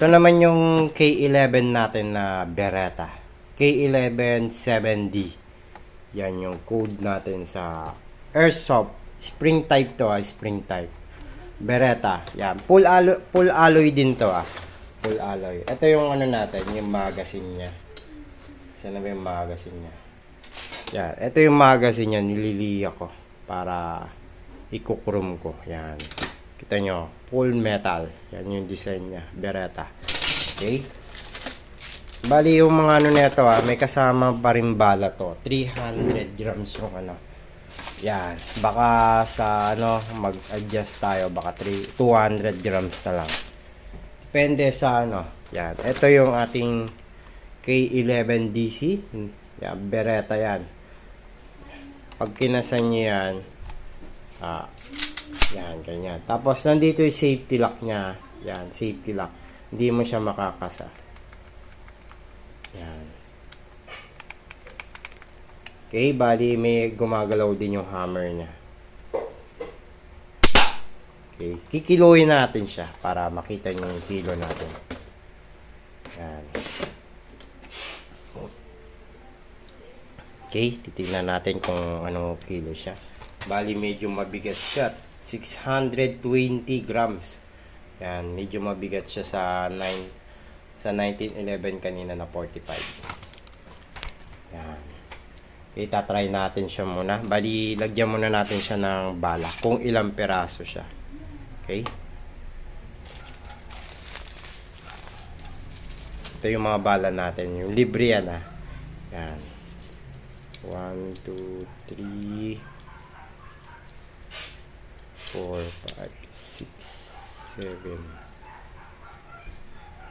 Ito naman yung K11 natin na Beretta. K11 7D. Yan yung code natin sa Airsoft. Spring type to spring type. Beretta. Yan. Full alloy din to Full alloy. Ito yung ano natin, yung magazine niya. Saan na ba yung magazine niya? Yan. Ito yung magazine niya, nililiya ko para ikukrom ko. Yan. Kita nyo, full metal. Yan yung design niya, Beretta. Okay? Bali yung mga ano nito may kasama pa rin bala to. 300 grams yung ano. Yan. Baka sa ano, mag-adjust tayo. Baka 200 grams na lang. Depende sa ano. Yan. Ito yung ating K11 DC. Yan. Beretta yan. Pag kinasan nyo yan, yan, ganyan. Tapos, nandito yung safety lock niya. Yan, safety lock. Hindi mo siya makakasa. Yan. Okay, bali may gumagalaw din yung hammer niya. Okay, kikiluhin natin siya para makita niyo yung kilo natin. Yan. Okay, titignan natin kung ano kilo siya. Bali, medyo mabigat siya. 620 grams. Yan, medyo mabigat siya sa 1911 kanina na 45. Yan. Itatry natin siya muna. Bali, lagyan muna natin siya ng bala. Kung ilang peraso siya. Okay? Ito yung mga bala natin. Yung libre yan Yan. 1, 2, 3 4, 5, 6, 7,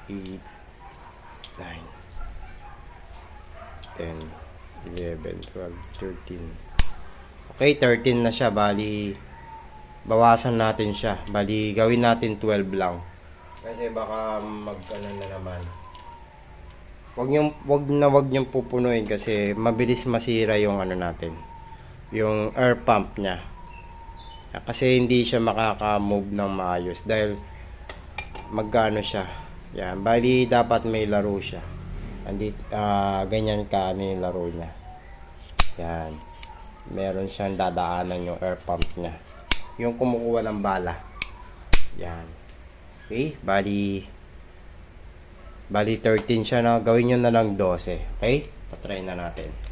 8, 9, 10, 11, 12, 13. Okay, 13 na siya. Bali, bawasan natin siya. Bali, gawin natin 12 lang. Kasi baka mag-ano na naman. Wag niyong pupunuin kasi mabilis masira yung ano natin. Yung air pump niya. Kasi hindi siya makaka-move ng maayos dahil magkano siya. Yan, bali dapat may laro siya. Andito ganyan ka yung laro niya. Yan. Meron siyang dadaanan yung air pump niya. Yung kumukuha ng bala. Yan. Okay, bali 13 siya na. Gawin niyo na lang 12. Okay? Patry na natin.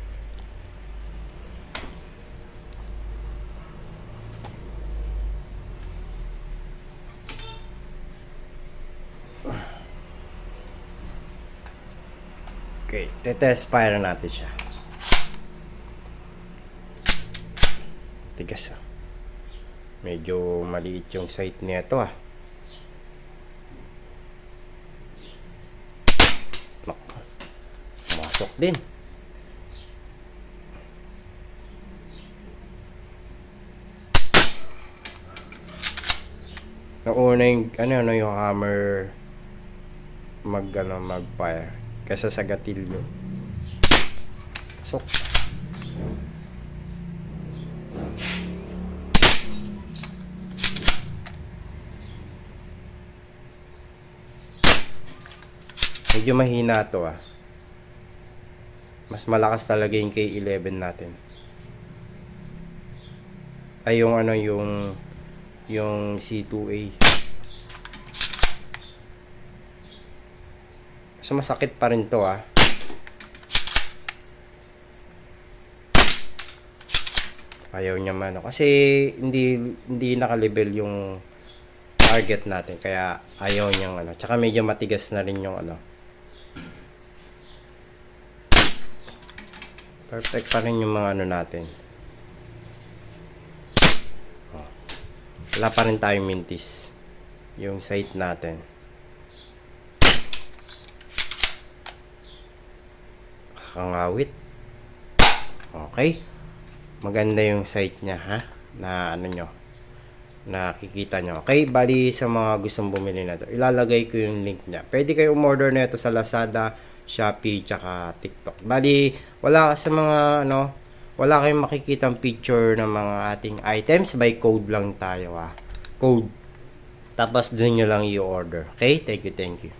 Okay, test fire natin siya. Tigas Medyo maliit yung sight nito Masok din. Nauna yung yung hammer mag-fire kaysa sa gatilyo. Sok. Medyo mahina to Mas malakas talaga yung K11 natin. Ay yung yung C2A. So masakit pa rin to Ayaw niya kasi hindi naka-level yung target natin kaya ayaw niyang Tsaka medyo matigas na rin yung Perfect pa rin yung mga natin. Wala pa rin tayong mintis. Yung sight natin. Kakangawit. Okay. Maganda yung sight niya na nakikita nyo. Okay, bali sa mga gustong bumili na to, ilalagay ko yung link niya. Pwede kayo umorder na ito sa Lazada, Shopee, tsaka TikTok. Bali, wala sa mga wala kayong makikitang picture ng mga ating items. By code lang tayo Code. Tapos dun nyo lang i-order. Okay, thank you.